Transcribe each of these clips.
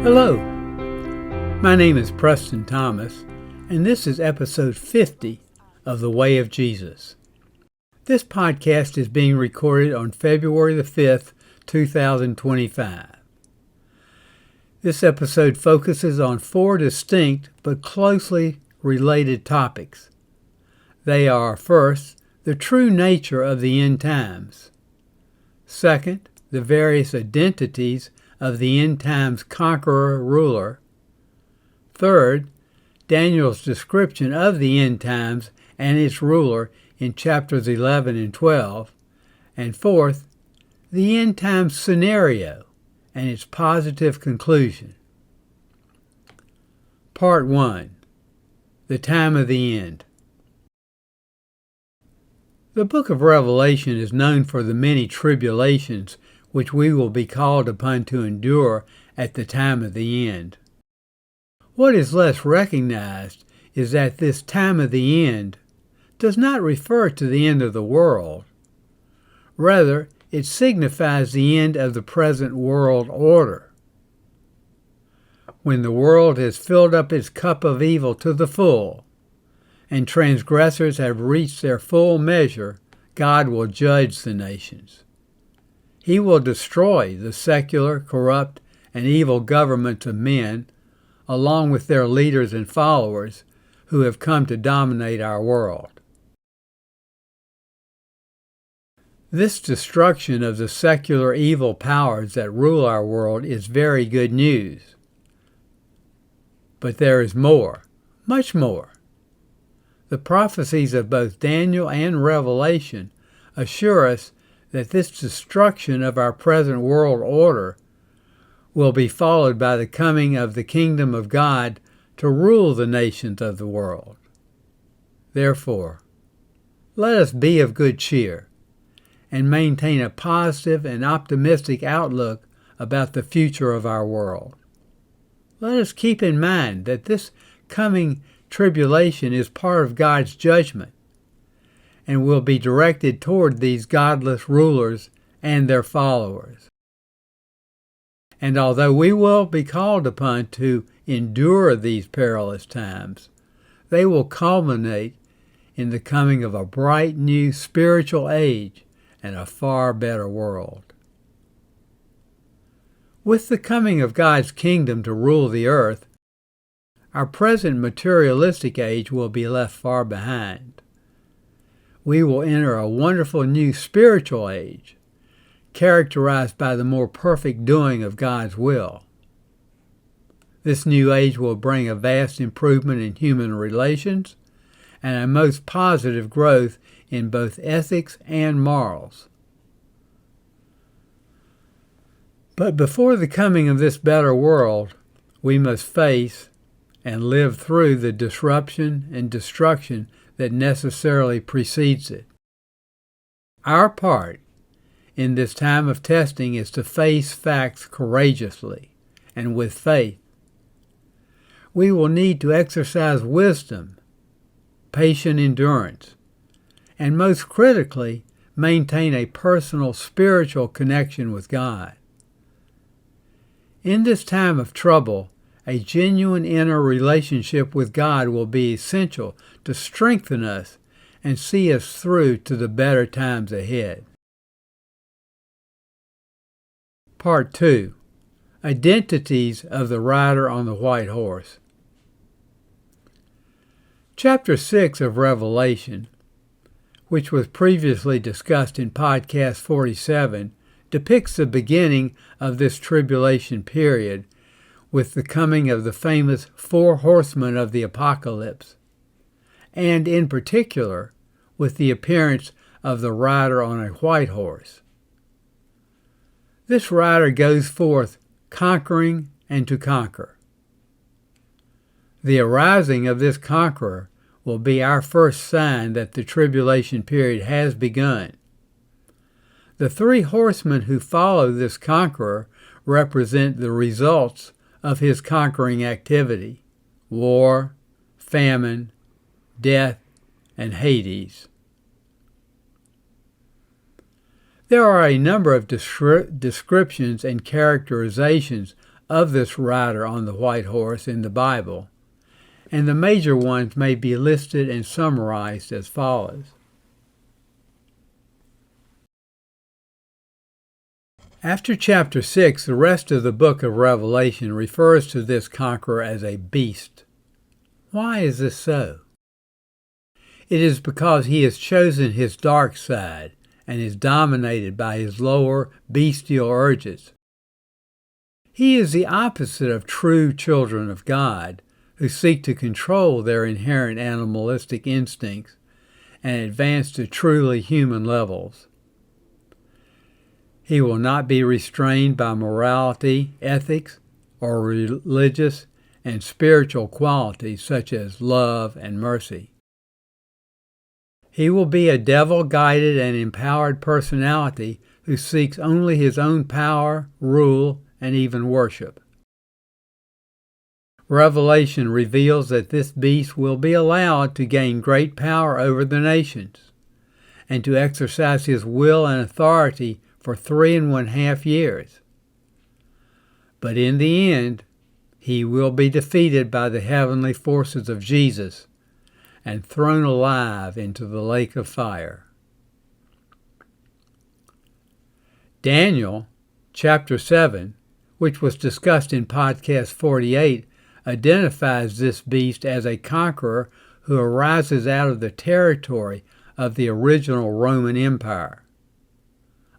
Hello, my name is Preston Thomas, and this is episode 50 of The Way of Jesus. This podcast is being recorded on February the 5th, 2025. This episode focuses on four distinct but closely related topics. They are, first, the true nature of the end times. Second, the various identities of the end times conqueror-ruler. Third, Daniel's description of the end times and its ruler in chapters 11 and 12. And fourth, the end times scenario and its positive conclusion. Part 1. The Time of the End. The book of Revelation is known for the many tribulations which we will be called upon to endure at the time of the end. What is less recognized is that this time of the end does not refer to the end of the world. Rather, it signifies the end of the present world order. When the world has filled up its cup of evil to the full, and transgressors have reached their full measure, God will judge the nations. He will destroy the secular, corrupt, and evil governments of men, along with their leaders and followers who have come to dominate our world. This destruction of the secular evil powers that rule our world is very good news. But there is more, much more. The prophecies of both Daniel and Revelation assure us that this destruction of our present world order will be followed by the coming of the kingdom of God to rule the nations of the world. Therefore, let us be of good cheer and maintain a positive and optimistic outlook about the future of our world. Let us keep in mind that this coming tribulation is part of God's judgment and will be directed toward these godless rulers and their followers. And although we will be called upon to endure these perilous times, they will culminate in the coming of a bright new spiritual age and a far better world. With the coming of God's kingdom to rule the earth, our present materialistic age will be left far behind. We will enter a wonderful new spiritual age, characterized by the more perfect doing of God's will. This new age will bring a vast improvement in human relations and a most positive growth in both ethics and morals. But before the coming of this better world, we must face and live through the disruption and destruction that necessarily precedes it. Our part in this time of testing is to face facts courageously and with faith. We will need to exercise wisdom, patient endurance, and most critically, maintain a personal spiritual connection with God. In this time of trouble, a genuine inner relationship with God will be essential to strengthen us and see us through to the better times ahead. Part 2. Identities of the Rider on the White Horse. Chapter 6 of Revelation, which was previously discussed in Podcast 47, depicts the beginning of this tribulation period with the coming of the famous four horsemen of the apocalypse, and in particular with the appearance of the rider on a white horse. This rider goes forth conquering and to conquer. The arising of this conqueror will be our first sign that the tribulation period has begun. The three horsemen who follow this conqueror represent the results of his conquering activity: war, famine, death, and Hades. There are a number of descriptions and characterizations of this rider on the white horse in the Bible, and the major ones may be listed and summarized as follows. After chapter 6, the rest of the book of Revelation refers to this conqueror as a beast. Why is this so? It is because he has chosen his dark side and is dominated by his lower bestial urges. He is the opposite of true children of God, who seek to control their inherent animalistic instincts and advance to truly human levels. He will not be restrained by morality, ethics, or religious and spiritual qualities such as love and mercy. He will be a devil-guided and empowered personality who seeks only his own power, rule, and even worship. Revelation reveals that this beast will be allowed to gain great power over the nations and to exercise his will and authority for 3.5 years. But in the end, he will be defeated by the heavenly forces of Jesus and thrown alive into the lake of fire. Daniel, chapter 7, which was discussed in podcast 48, identifies this beast as a conqueror who arises out of the territory of the original Roman Empire.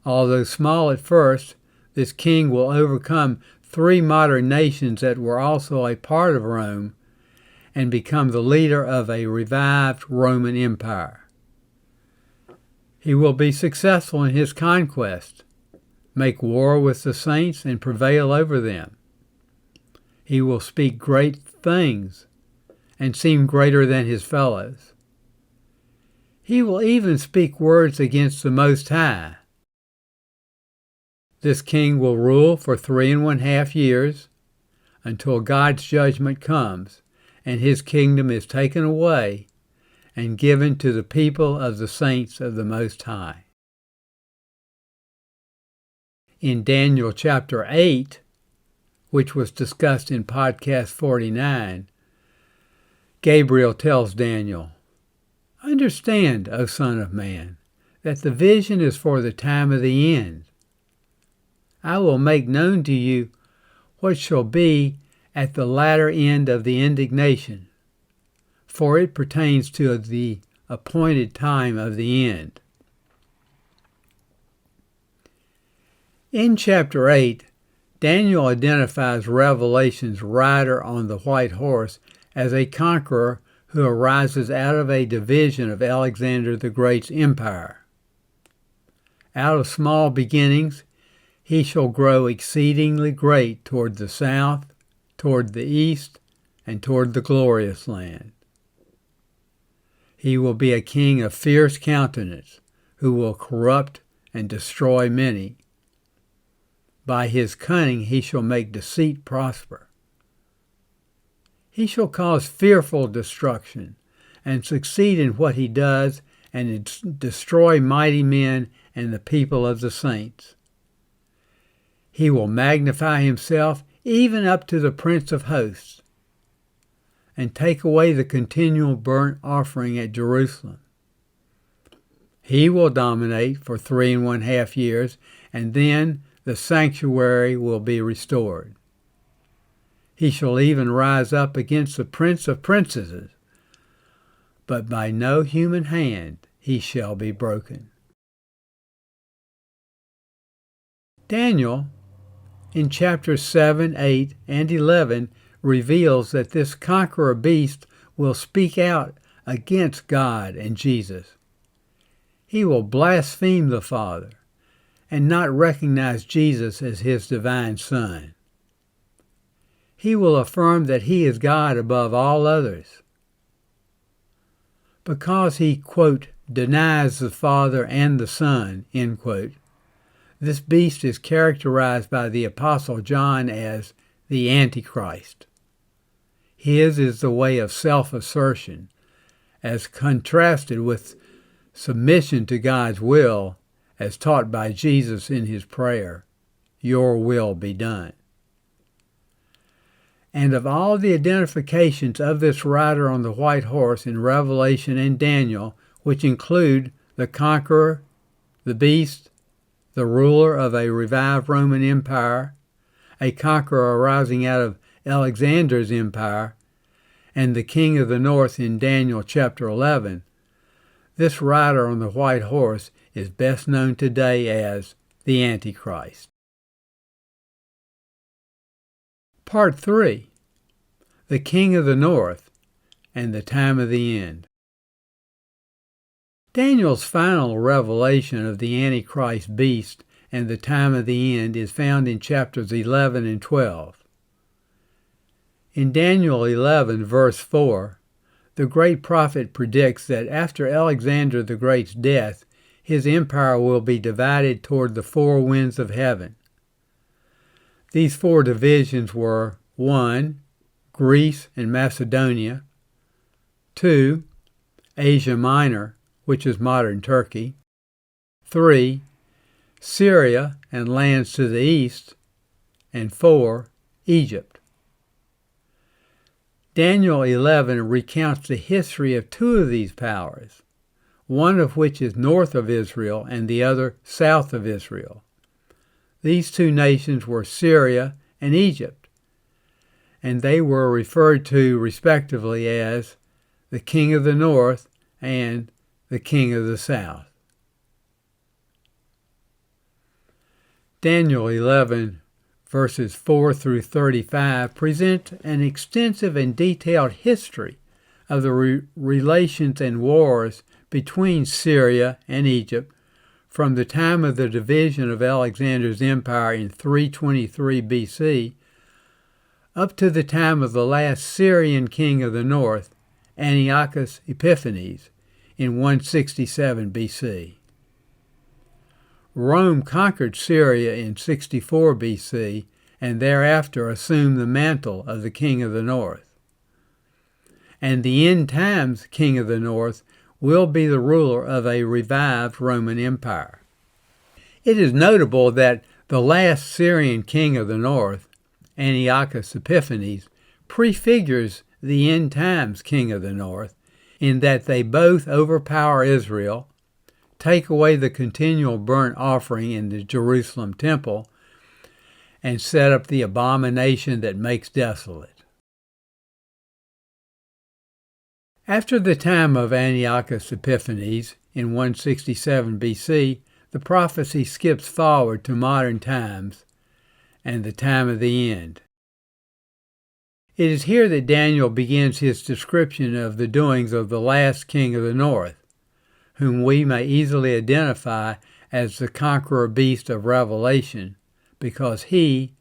Although small at first, this king will overcome 3 modern nations that were also a part of Rome and become the leader of a revived Roman Empire. He will be successful in his conquest, make war with the saints, and prevail over them. He will speak great things and seem greater than his fellows. He will even speak words against the Most High. This king will rule for 3.5 years until God's judgment comes and his kingdom is taken away and given to the people of the saints of the Most High. In Daniel chapter 8, which was discussed in podcast 49, Gabriel tells Daniel, "Understand, O Son of Man, that the vision is for the time of the end. I will make known to you what shall be at the latter end of the indignation, for it pertains to the appointed time of the end." In chapter 8, Daniel identifies Revelation's rider on the white horse as a conqueror who arises out of a division of Alexander the Great's empire. Out of small beginnings, he shall grow exceedingly great toward the south, toward the east, and toward the glorious land. He will be a king of fierce countenance, who will corrupt and destroy many. By his cunning he shall make deceit prosper. He shall cause fearful destruction, and succeed in what he does, and destroy mighty men and the people of the saints. He will magnify himself even up to the Prince of Hosts, and take away the continual burnt offering at Jerusalem. He will dominate for 3.5 years, and then the sanctuary will be restored. He shall even rise up against the Prince of Princes, but by no human hand he shall be broken. Daniel, in chapters 7, 8, and 11, reveals that this conqueror beast will speak out against God and Jesus. He will blaspheme the Father and not recognize Jesus as his divine Son. He will affirm that he is God above all others. Because he, quote, denies the Father and the Son, end quote, this beast is characterized by the Apostle John as the Antichrist. His is the way of self-assertion, as contrasted with submission to God's will, as taught by Jesus in his prayer, "Your will be done." And of all the identifications of this rider on the white horse in Revelation and Daniel, which include the conqueror, the beast, the ruler of a revived Roman Empire, a conqueror arising out of Alexander's empire, and the king of the north in Daniel chapter 11, this rider on the white horse is best known today as the Antichrist. Part 3. The King of the North and the Time of the End. Daniel's final revelation of the Antichrist beast and the time of the end is found in chapters 11 and 12. In Daniel 11, verse 4, the great prophet predicts that after Alexander the Great's death, his empire will be divided toward the four winds of heaven. These four divisions were 1. Greece and Macedonia, 2. Asia Minor, which is modern Turkey, 3. Syria and lands to the east, and 4. Egypt. Daniel 11 recounts the history of two of these powers, one of which is north of Israel and the other south of Israel. These two nations were Syria and Egypt, and they were referred to respectively as the King of the North and the King of the South. Daniel 11, verses 4 through 35 present an extensive and detailed history of the relations and wars between Syria and Egypt from the time of the division of Alexander's empire in 323 BC up to the time of the last Syrian king of the north, Antiochus Epiphanes, in 167 BC. Rome conquered Syria in 64 BC and thereafter assumed the mantle of the King of the North. And the end times King of the North will be the ruler of a revived Roman Empire. It is notable that the last Syrian king of the north, Antiochus Epiphanes, prefigures the end times king of the north in that they both overpower Israel, take away the continual burnt offering in the Jerusalem temple, and set up the abomination that makes desolate. After the time of Antiochus Epiphanes, in 167 BC, the prophecy skips forward to modern times and the time of the end. It is here that Daniel begins his description of the doings of the last king of the north, whom we may easily identify as the conqueror beast of Revelation, because he,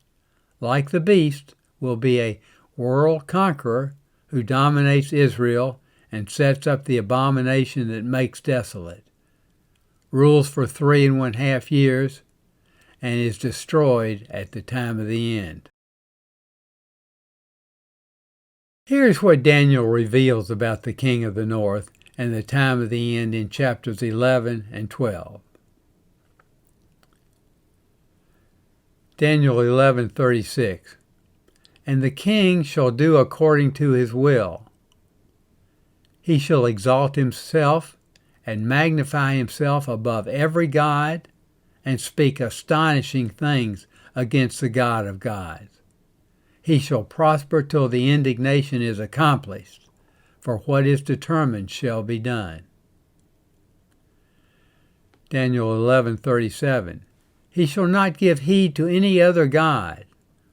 like the beast, will be a world conqueror who dominates Israel and sets up the abomination that makes desolate, rules for 3.5 years, and is destroyed at the time of the end. Here's what Daniel reveals about the King of the North and the time of the end in chapters 11 and 12. Daniel 11:36. And the king shall do according to his will. He shall exalt himself and magnify himself above every god, and speak astonishing things against the God of gods. He shall prosper till the indignation is accomplished, for what is determined shall be done. Daniel 11:37. He shall not give heed to any other god,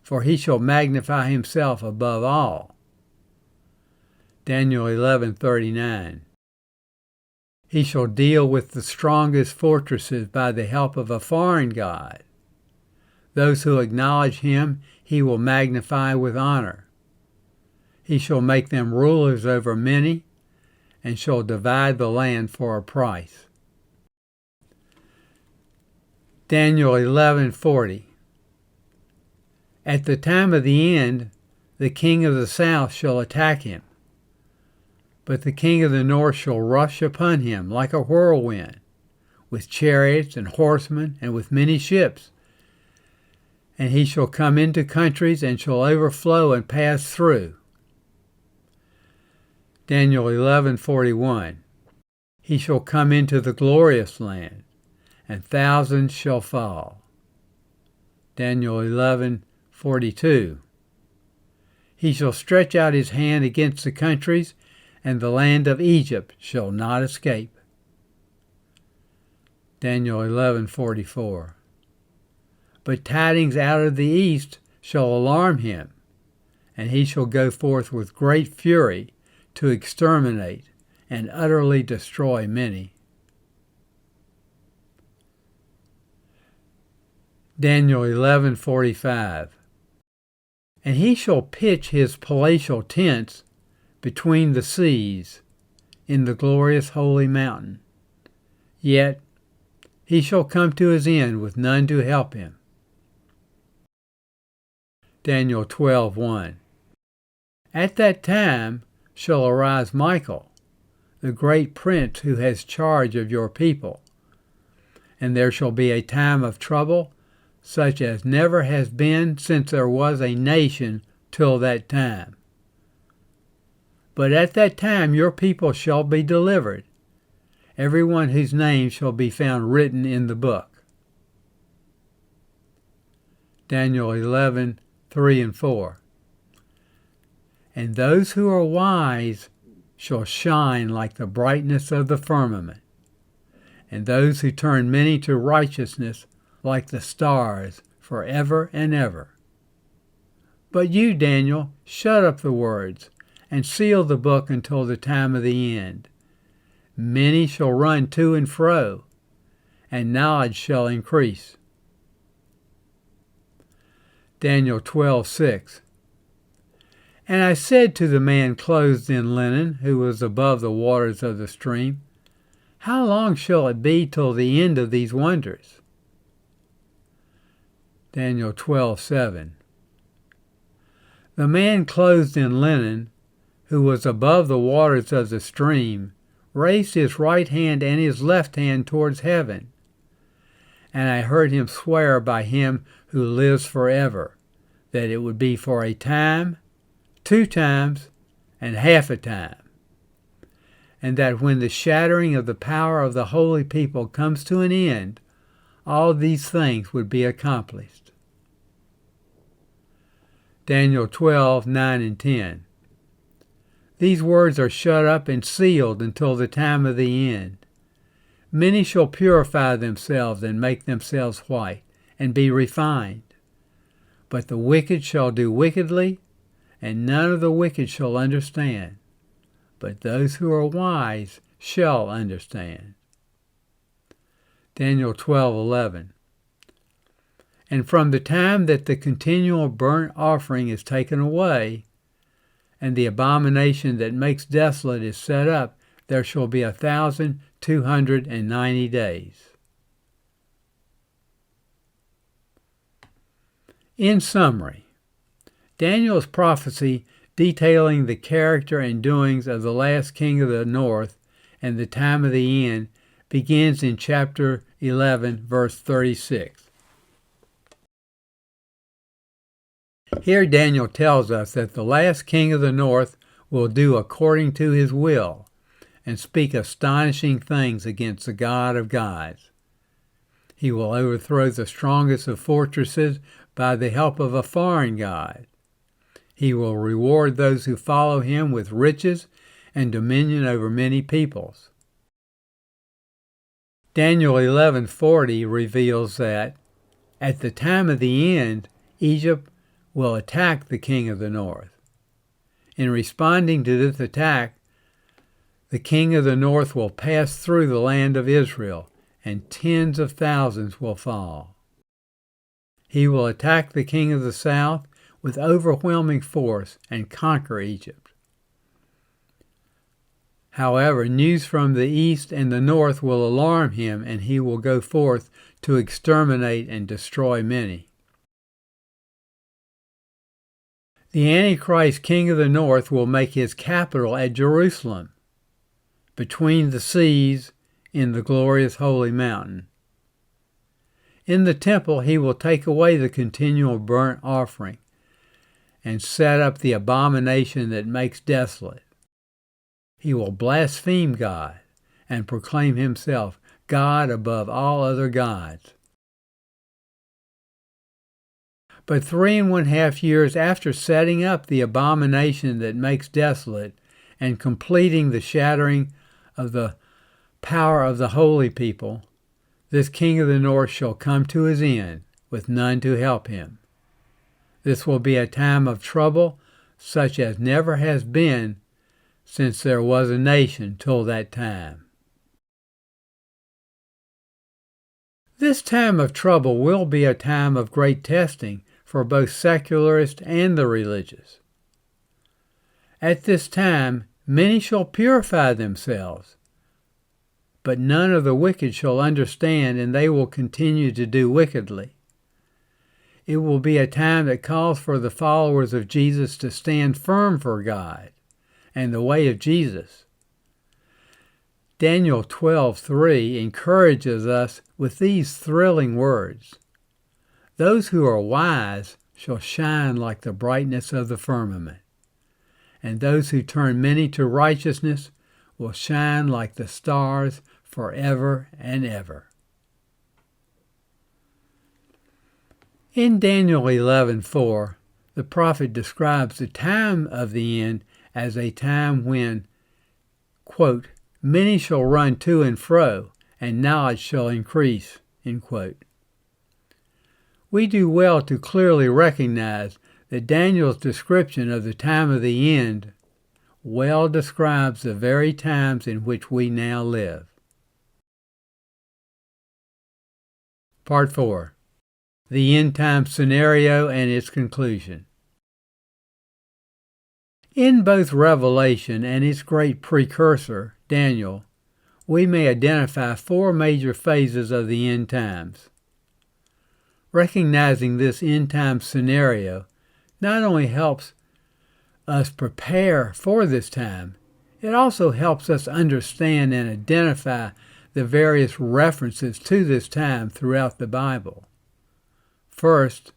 for he shall magnify himself above all. Daniel 11:39. He shall deal with the strongest fortresses by the help of a foreign god. Those who acknowledge him he will magnify with honor. He shall make them rulers over many, and shall divide the land for a price. Daniel 11:40. At the time of the end, the king of the south shall attack him, but the king of the north shall rush upon him like a whirlwind, with chariots and horsemen and with many ships. and he shall come into countries and shall overflow and pass through. Daniel 11:41. He shall come into the glorious land, and thousands shall fall. Daniel 11:42. He shall stretch out his hand against the countries, and the land of Egypt shall not escape. Daniel 11:44. But tidings out of the east shall alarm him, and he shall go forth with great fury to exterminate and utterly destroy many. Daniel 11:45. And he shall pitch his palatial tents between the seas in the glorious holy mountain. Yet he shall come to his end with none to help him. Daniel 12:1. At that time shall arise Michael, the great prince who has charge of your people, and there shall be a time of trouble such as never has been since there was a nation till that time. But at that time your people shall be delivered, everyone whose name shall be found written in the book. Daniel 11:3 and 4. And those who are wise shall shine like the brightness of the firmament, and those who turn many to righteousness like the stars forever and ever. But you, Daniel, shut up the words and seal the book until the time of the end. Many shall run to and fro, and knowledge shall increase. Daniel 12:6. And I said to the man clothed in linen, who was above the waters of the stream, How long shall it be till the end of these wonders? Daniel 12:7. The man clothed in linen, who was above the waters of the stream, raised his right hand and his left hand towards heaven. And I heard him swear by him who lives forever, that it would be for a time, 2 times, and half a time, and that when the shattering of the power of the holy people comes to an end, all these things would be accomplished. Daniel 12:9 and 10. These words are shut up and sealed until the time of the end. Many shall purify themselves and make themselves white, and be refined. But the wicked shall do wickedly, and none of the wicked shall understand. But those who are wise shall understand. Daniel 12:11. And from the time that the continual burnt offering is taken away, and the abomination that makes desolate is set up, there shall be 1,290 days. In summary, Daniel's prophecy detailing the character and doings of the last king of the north and the time of the end begins in chapter 11, verse 36. Here Daniel tells us that the last king of the north will do according to his will and speak astonishing things against the God of gods. He will overthrow the strongest of fortresses by the help of a foreign god. He will reward those who follow him with riches and dominion over many peoples. Daniel 11:40 reveals that at the time of the end, Egypt will attack the king of the north. In responding to this attack, the king of the north will pass through the land of Israel, and tens of thousands will fall. He will attack the king of the south with overwhelming force and conquer Egypt. However, news from the east and the north will alarm him, and he will go forth to exterminate and destroy many. The Antichrist king of the north will make his capital at Jerusalem, between the seas in the glorious holy mountain. In the temple he will take away the continual burnt offering and set up the abomination that makes desolate. He will blaspheme God and proclaim himself God above all other gods. But 3½ years after setting up the abomination that makes desolate and completing the shattering of the power of the holy people, this king of the north shall come to his end with none to help him. This will be a time of trouble such as never has been since there was a nation till that time. This time of trouble will be a time of great testing for both secularists and the religious. At this time, many shall purify themselves, but none of the wicked shall understand, and they will continue to do wickedly. It will be a time that calls for the followers of Jesus to stand firm for God and the way of Jesus. Daniel 12:3 encourages us with these thrilling words. Those who are wise shall shine like the brightness of the firmament, and those who turn many to righteousness will shine like the stars forever and ever. In Daniel 11:4, the prophet describes the time of the end as a time when, quote, many shall run to and fro, and knowledge shall increase, end quote. We do well to clearly recognize that Daniel's description of the time of the end well describes the very times in which we now live. Part 4. The End Time Scenario and its Conclusion. In both Revelation and its great precursor, Daniel, we may identify 4 major phases of the end times. Recognizing this end time scenario not only helps us prepare for this time, it also helps us understand and identify the various references to this time throughout the Bible. First,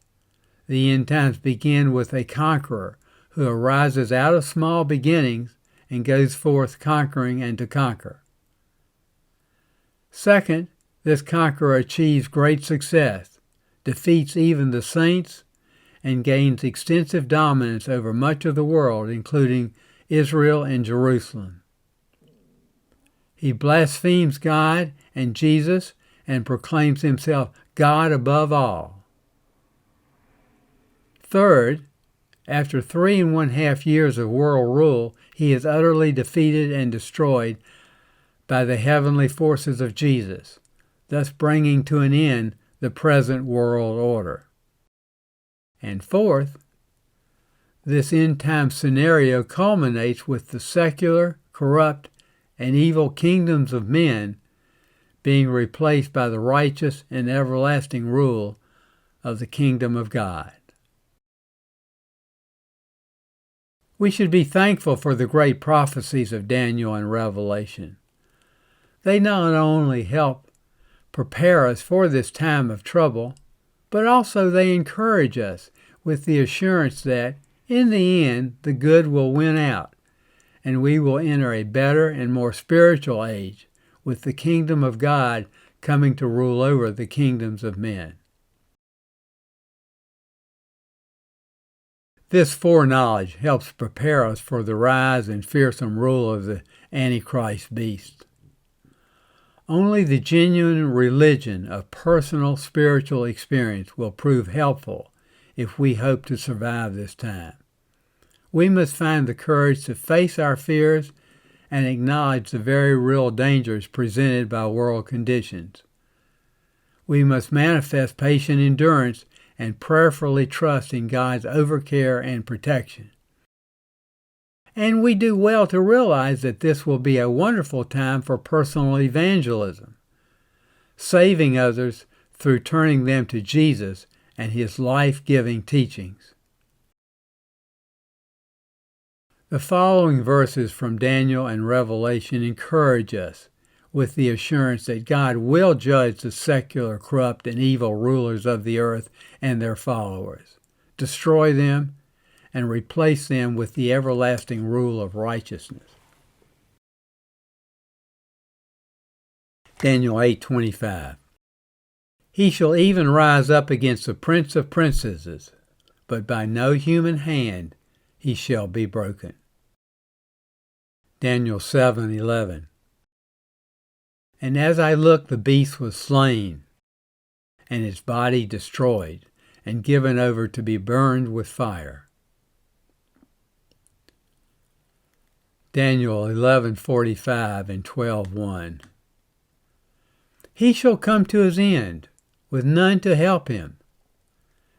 the end times begin with a conqueror who arises out of small beginnings and goes forth conquering and to conquer. Second, this conqueror achieves great success, defeats even the saints, and gains extensive dominance over much of the world, including Israel and Jerusalem. He blasphemes God and Jesus and proclaims himself God above all. Third, after 3½ years of world rule, he is utterly defeated and destroyed by the heavenly forces of Jesus, thus bringing to an end the present world order. And fourth, this end-time scenario culminates with the secular, corrupt, and evil kingdoms of men being replaced by the righteous and everlasting rule of the kingdom of God. We should be thankful for the great prophecies of Daniel and Revelation. They not only help prepare us for this time of trouble, but also they encourage us with the assurance that, in the end, the good will win out, and we will enter a better and more spiritual age, with the kingdom of God coming to rule over the kingdoms of men. This foreknowledge helps prepare us for the rise and fearsome rule of the Antichrist beast. Only the genuine religion of personal spiritual experience will prove helpful if we hope to survive this time. We must find the courage to face our fears and acknowledge the very real dangers presented by world conditions. We must manifest patient endurance and prayerfully trust in God's overcare and protection. And we do well to realize that this will be a wonderful time for personal evangelism, saving others through turning them to Jesus and his life-giving teachings. The following verses from Daniel and Revelation encourage us with the assurance that God will judge the secular, corrupt, and evil rulers of the earth and their followers, destroy them, and replace them with the everlasting rule of righteousness. Daniel 8:25. He shall even rise up against the prince of princes, but by no human hand he shall be broken. Daniel 7:11. And as I looked, the beast was slain, and its body destroyed, and given over to be burned with fire. Daniel 11:45 and 12:1. He shall come to his end, with none to help him.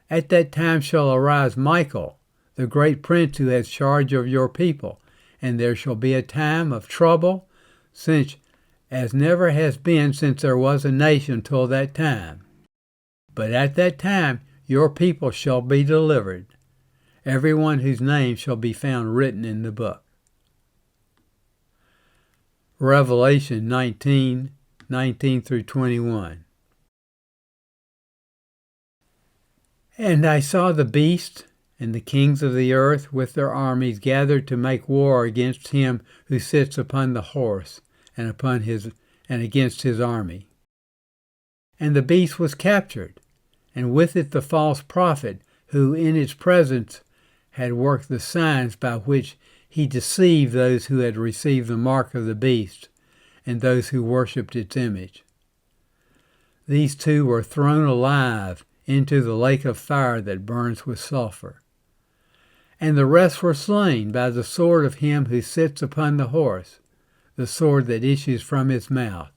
At that time shall arise Michael, the great prince who has charge of your people, and there shall be a time of trouble, such as never has been since there was a nation till that time. But at that time your people shall be delivered, every one whose name shall be found written in the book. Revelation 19 through 21. And I saw the beast and the kings of the earth with their armies gathered to make war against him who sits upon the horse and against his army. And the beast was captured, and with it the false prophet, who in its presence had worked the signs by which he deceived those who had received the mark of the beast and those who worshipped its image. These two were thrown alive into the lake of fire that burns with sulfur. And the rest were slain by the sword of him who sits upon the horse, the sword that issues from his mouth.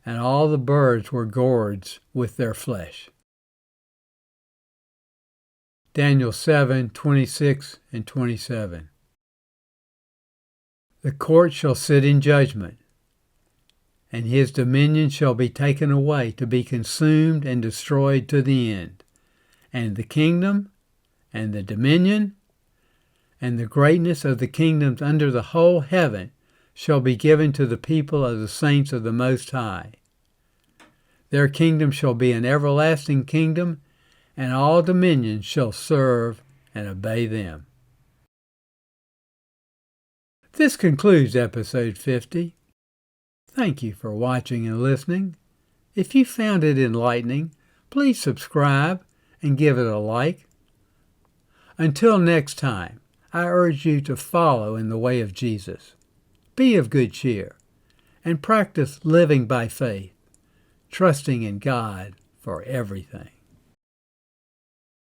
And all the birds were gorged with their flesh. Daniel 7:26 and 27. The court shall sit in judgment, and his dominion shall be taken away, to be consumed and destroyed to the end. And the kingdom, and the dominion, and the greatness of the kingdoms under the whole heaven shall be given to the people of the saints of the Most High. Their kingdom shall be an everlasting kingdom, and all dominions shall serve and obey them. This concludes episode 50. Thank you for watching and listening. If you found it enlightening, please subscribe and give it a like. Until next time, I urge you to follow in the way of Jesus. Be of good cheer and practice living by faith, trusting in God for everything.